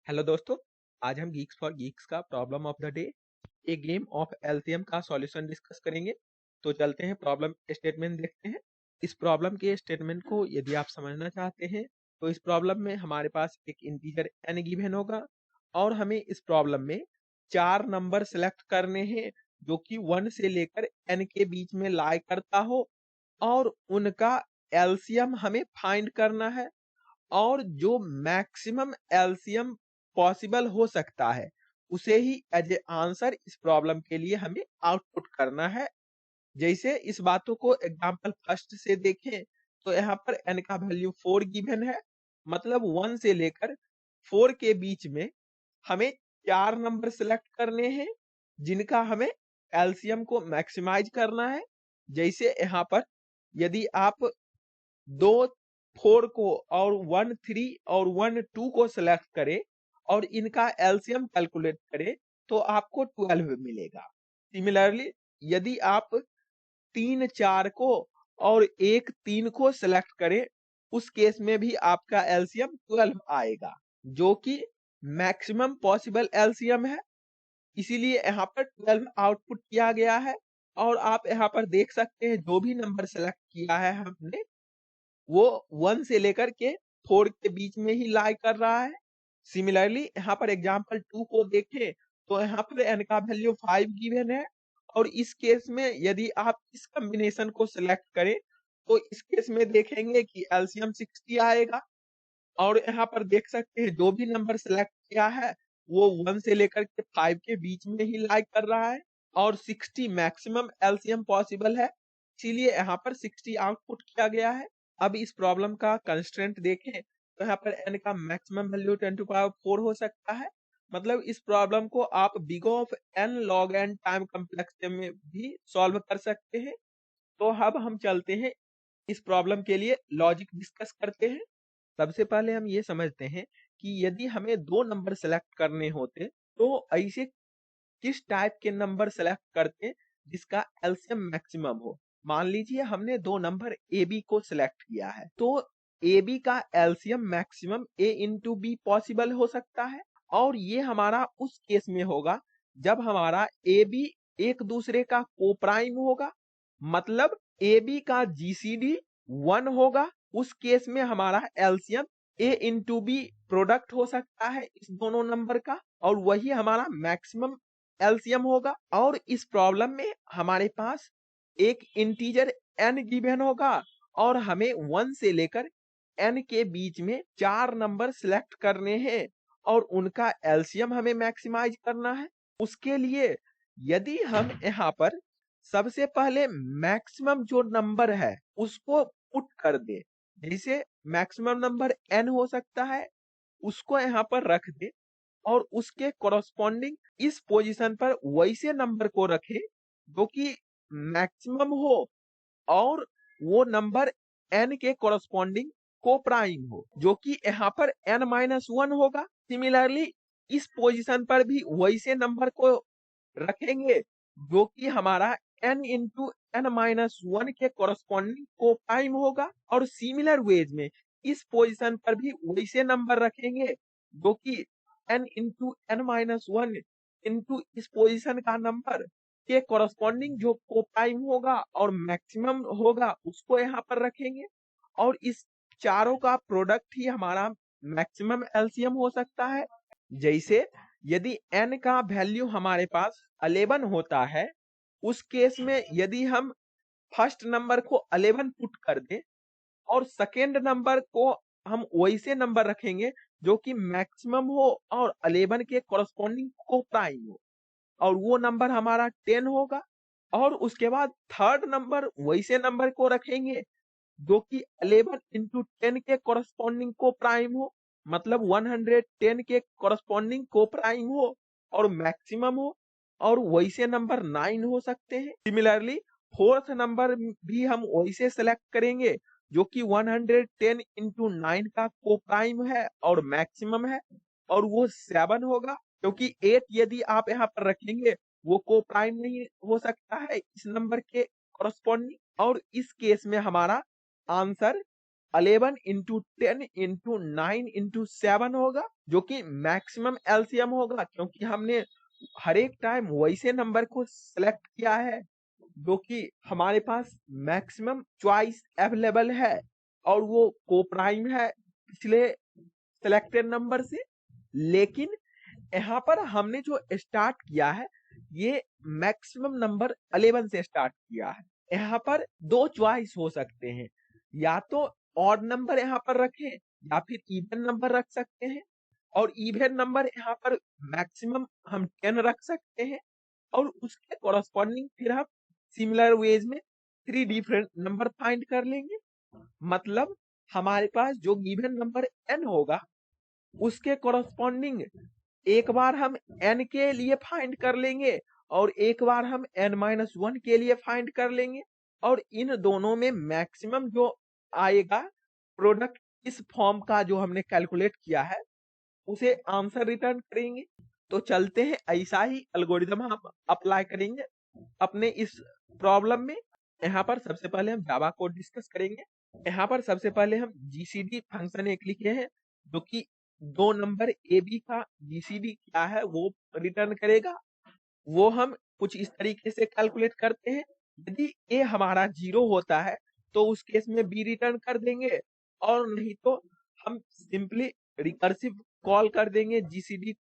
Hello दोस्तों, आज हम गीक्स फॉर गीक्स का problem of the day A game of LCM का सॉल्यूशन डिस्कस करेंगे। तो चलते हैं प्रॉब्लम स्टेटमेंट देखते हैं। इस प्रॉब्लम के स्टेटमेंट को यदि आप समझना चाहते हैं तो इस प्रॉब्लम में हमारे पास एक इंटीजर n गिवन होगा और हमें इस प्रॉब्लम में 4 नंबर सेलेक्ट करने हैं जो कि 1 से लेकर n के बीच में लाई करता हो और उनका एलसीएम हमें फाइंड करना है और जो मैक्सिमम एलसीएम पॉसिबल हो सकता है उसे ही एज ए आंसर इस प्रॉब्लम के लिए हमें आउटपुट करना है। जैसे इस बातों को एग्जांपल फर्स्ट से देखें तो यहाँ पर n का वैल्यू 4 गिवन है, मतलब 1 से लेकर 4 के बीच में हमें 4 नंबर सेलेक्ट करने हैं जिनका हमें एलसीएम को मैक्सिमाइज करना है। जैसे यहाँ पर यदि आप 2 4 को और 1 3 और 1 2 को सिलेक्ट करें और इनका एलसीएम कैलकुलेट करें तो आपको 12 मिलेगा। सिमिलरली यदि आप 3 4 को और 1 3 को सिलेक्ट करें उस केस में भी आपका एलसीएम 12 आएगा जो कि मैक्सिमम पॉसिबल एलसीएम है। इसीलिए यहाँ पर 12 आउटपुट किया गया है और आप यहाँ पर देख सकते हैं जो भी नंबर सेलेक्ट किया है हमने वो 1 से लेकर के 4 के बीच में ही लाई कर रहा है। सिमिलरली यहाँ पर एग्जांपल 2 को देखें तो यहाँ पर n का वैल्यू 5 गिवन है और इस केस में यदि आप इस कॉम्बिनेशन को सिलेक्ट करें तो इस केस में देखेंगे कि एलसीएम 60 आएगा और यहाँ पर देख सकते हैं जो भी नंबर सेलेक्ट किया है वो 1 से लेकर के 5 के बीच में ही लाई कर रहा है और 60 मैक्सिमम एलसीएम पॉसिबल है, इसीलिए यहाँ पर 60 आउटपुट किया गया है। अब इस प्रॉब्लम का कंस्ट्रेंट देखें तो यहाँ पर n का मैक्सिमम वैल्यू 10 टू पावर 4 हो सकता है, मतलब इस प्रॉब्लम को आप big of n log n time complex में भी सॉल्व कर सकते हैं। तो अब हम चलते हैं इस प्रॉब्लम के लिए लॉजिक डिस्कस करते हैं। सबसे पहले हम ये समझते हैं कि यदि हमें 2 नंबर सेलेक्ट करने होते तो ऐसे किस टाइप के नंबर सेलेक्ट करते जिसका एलसीएम मैक्सिमम हो। मान लीजिए हमने 2 नंबर ए बी को सिलेक्ट किया है तो ए बी का LCM maximum a into be possible हो सकता है और ये हमारा उस केस में होगा जब हमारा ए बी एक दूसरे का कोप्राइम होगा, मतलब ए बी का जीसीडी 1 होगा। उस केस में हमारा एलसीएम ए इंटू बी प्रोडक्ट हो सकता है इस दोनों नंबर का और वही हमारा मैक्सिमम एलसीएम होगा। और इस प्रॉब्लम में हमारे पास एक इंटीजर n गिवन होगा और हमें 1 से लेकर n के बीच में 4 नंबर सिलेक्ट करने हैं और उनका एलसीएम हमें मैक्सिमाइज करना है। उसके लिए यदि हम यहाँ पर सबसे पहले मैक्सिमम जो नंबर है उसको पुट कर दे, जैसे मैक्सिमम नंबर n हो सकता है उसको यहाँ पर रख दे और उसके कोरस्पॉन्डिंग इस पोजीशन पर वैसे नंबर को रखे जो कि मैक्सिमम हो और वो नंबर n के कोरस्पॉन्डिंग को प्राइम हो जो कि यहाँ पर n-1 होगा। सिमिलरली इस पोजीशन पर भी वैसे नंबर को रखेंगे जो कि हमारा n इंटू n-1 के कोरस्पॉन्डिंग को प्राइम होगा और सिमिलर वेज में इस पोजीशन पर भी वैसे नंबर रखेंगे जो कि n इंटू n-1 इंटू इस पोजीशन का नंबर के कोरस्पॉन्डिंग जो को प्राइम होगा और मैक्सिमम होगा उसको यहाँ पर रखेंगे और इस चारों का प्रोडक्ट ही हमारा मैक्सिमम एलसीएम हो सकता है। जैसे यदि n का वैल्यू हमारे पास 11 होता है उस केस में यदि हम फर्स्ट नंबर को 11 पुट कर दें और सेकेंड नंबर को हम वैसे नंबर रखेंगे जो कि मैक्सिमम हो और 11 के कोरस्पॉन्डिंग को प्राइम हो और वो नंबर हमारा 10 होगा और उसके बाद थर्ड नंबर वैसे नंबर को रखेंगे जो कि 11 इंटू 10 के कोरस्पॉन्डिंग को प्राइम हो, मतलब 110 के कोरस्पॉन्डिंग को प्राइम हो और मैक्सिमम हो और वैसे नंबर 9 हो सकते हैं। सिमिलरली फोर्थ नंबर भी हम वैसे सेलेक्ट करेंगे जो कि 110 इंटू 9 का को प्राइम है और मैक्सिमम है और वो 7 होगा क्योंकि 8 यदि आप यहाँ पर रखेंगे वो को प्राइम नहीं हो सकता है इस नंबर के कोरस्पॉन्डिंग और इस केस में हमारा आंसर 11 इंटू 10 इंटू 9 इंटू 7 होगा जो कि मैक्सिमम एलसीएम होगा, क्योंकि हमने हर एक टाइम वैसे नंबर को सिलेक्ट किया है जो कि हमारे पास मैक्सिमम चॉइस अवेलेबल है और वो कोप्राइम है पिछले सिलेक्टेड नंबर से। लेकिन यहाँ पर हमने जो स्टार्ट किया है ये मैक्सिमम नंबर 11 से स्टार्ट किया है। यहाँ पर दो चॉइस हो सकते हैं, या तो ऑड नंबर यहाँ पर रखें या फिर इवन नंबर रख सकते हैं। और इवन नंबर यहाँ पर मैक्सिमम हम 10 रख सकते हैं और उसके कॉरस्पॉन्डिंग फिर हम सिमिलर वेज में 3 डिफरेंट नंबर फाइंड कर लेंगे। मतलब हमारे पास जो गिवन नंबर n होगा उसके कॉरस्पॉन्डिंग एक बार हम n के लिए फाइंड कर लेंगे और एक बार हम n-1 के लिए फाइंड कर लेंगे, और इन दोनों में मैक्सिमम जो आएगा प्रोडक्ट इस फॉर्म का जो हमने कैलकुलेट किया है उसे आंसर रिटर्न करेंगे। तो चलते हैं, ऐसा ही एल्गोरिदम हम अप्लाई करेंगे अपने इस प्रॉब्लम में। यहाँ पर सबसे पहले हम जावा कोड डिस्कस करेंगे। यहाँ पर सबसे पहले हम जीसीडी फंक्शन एक लिखे हैं जो कि 2 नंबर ए बी का जीसीडी क्या है वो रिटर्न करेगा। वो हम कुछ इस तरीके से कैलकुलेट करते हैं, यदि ए हमारा 0 होता है तो उस केस में बी रिटर्न कर देंगे, और नहीं तो हम सिंपली रिकर्सिव कॉल कर देंगे जीसीडी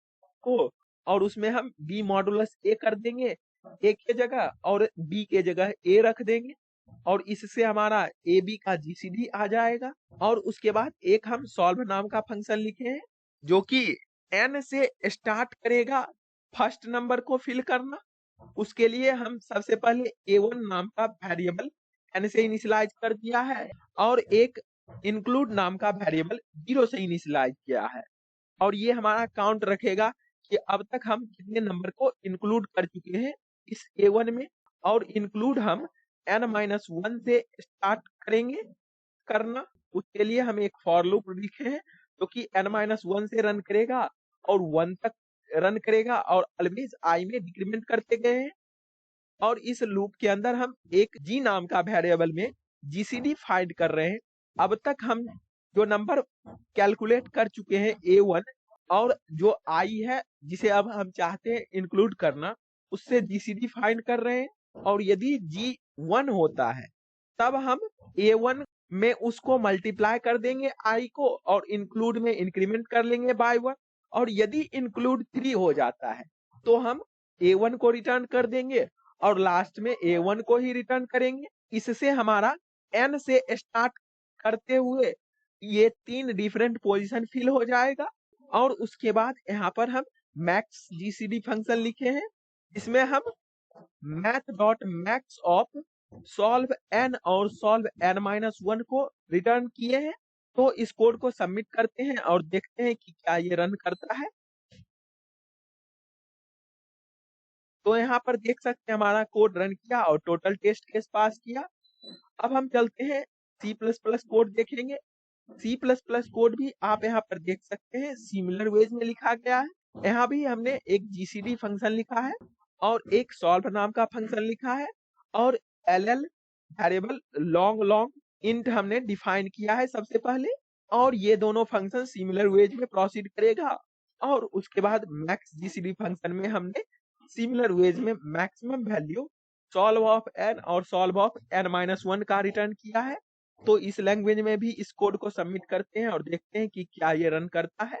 को और उसमें हम बी मॉडुलस ए कर देंगे ए के जगह और बी के जगह ए रख देंगे, और इससे हमारा ए बी का जीसीडी आ जाएगा। और उसके बाद एक हम सॉल्व नाम का फंक्शन लिखे हैं जो कि n से स्टार्ट करेगा फर्स्ट नंबर को फिल करना। उसके लिए हम सबसे पहले a1 नाम का वेरिएबल n से इनिशियलाइज कर दिया है और एक इंक्लूड नाम का वेरिएबल 0 से इनिशियलाइज किया है, और ये हमारा काउंट रखेगा कि अब तक हम कितने नंबर को इंक्लूड कर चुके हैं इस a1 में। और इंक्लूड हम n-1 से स्टार्ट करेंगे करना। उसके लिए हम एक फॉर लूप लिखे हैं जो कि n-1 से रन करेगा और 1 तक रन करेगा और ऑलवेज i में डिक्रीमेंट करते गए हैं। और इस लूप के अंदर हम एक g नाम का वेरिएबल में जीसीडी फाइंड कर रहे हैं। अब तक हम जो नंबर कैलकुलेट कर चुके हैं a1 और जो i है जिसे अब हम चाहते हैं इंक्लूड करना, उससे जीसीडी फाइंड कर रहे हैं। और यदि g 1 होता है तब हम a1 में उसको मल्टीप्लाई कर देंगे i को और इंक्लूड में इंक्रीमेंट कर लेंगे बाय 1। और यदि इंक्लूड 3 हो जाता है तो हम a1 को रिटर्न कर देंगे और लास्ट में a1 को ही रिटर्न करेंगे। इससे हमारा n से स्टार्ट करते हुए ये 3 डिफरेंट पोजीशन फिल हो जाएगा। और उसके बाद यहाँ पर हम मैक्स जीसीडी फंक्शन लिखे हैं, इसमें हम math.max ऑफ सॉल्व n और सॉल्व n-1 को रिटर्न किए हैं। तो इस कोड को सबमिट करते हैं और देखते हैं कि क्या ये रन करता है। तो यहाँ पर देख सकते हैं हमारा कोड रन किया और टोटल टेस्ट केस पास किया। अब हम चलते हैं C++ कोड देखेंगे। C++ कोड भी आप यहाँ पर देख सकते हैं सिमिलर वेज में लिखा गया है। यहाँ भी हमने एक जीसीडी फंक्शन लिखा है और एक सॉल्व नाम का फंक्शन लिखा है और ll वेरिएबल लॉन्ग इंट हमने डिफाइन किया है सबसे पहले, और ये दोनों फंक्शन सिमिलर वेज में प्रोसीड करेगा। और उसके बाद मैक्स जीसीडी फंक्शन में हमने सिमिलर वेज में maximum value solve of n और सॉल्व ऑफ n-1 का रिटर्न किया है। तो इस लैंग्वेज में भी इस कोड को सबमिट करते हैं और देखते हैं कि क्या ये रन करता है।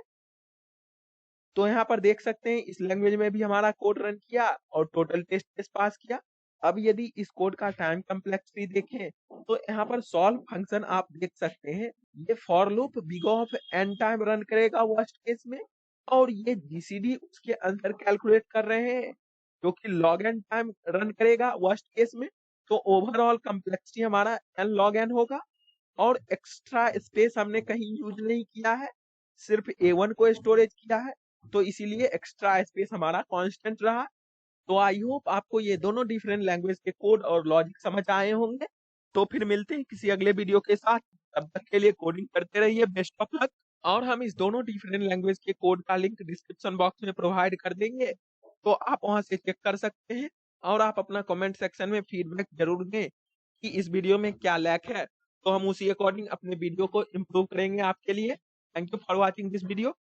तो यहाँ पर देख सकते हैं इस लैंग्वेज में भी हमारा कोड रन किया और टोटल टेस्ट केस पास किया। अब यदि इस कोड का टाइम कम्प्लेक्सिटी देखें तो यहाँ पर सॉल्व फंक्शन आप देख सकते हैं ये for loop big of n time run करेगा वर्स्ट केस में, और ये जीसीडी उसके अंदर कैलकुलेट कर रहे हैं जो कि log n टाइम रन करेगा वर्स्ट केस में। तो ओवरऑल कम्प्लेक्सिटी हमारा n log n होगा और एक्स्ट्रा स्पेस हमने कहीं यूज नहीं किया है, सिर्फ a1 को स्टोरेज किया है, तो इसीलिए एक्स्ट्रा स्पेस हमारा कांस्टेंट रहा। तो आई होप आपको ये दोनों डिफरेंट लैंग्वेज के कोड और लॉजिक समझ आए होंगे। तो फिर मिलते हैं किसी अगले वीडियो के साथ, तब तक के लिए कोडिंग करते रहिए, बेस्ट ऑफ लक। और हम इस दोनों डिफरेंट लैंग्वेज के कोड का लिंक डिस्क्रिप्शन बॉक्स में प्रोवाइड कर देंगे, तो आप वहां से चेक कर सकते हैं। और आप अपना कमेंट सेक्शन में फीडबैक जरूर दें कि इस वीडियो में क्या लैक है, तो हम उसी अकॉर्डिंग अपने वीडियो को इम्प्रूव करेंगे आपके लिए। Thank you for watching this video.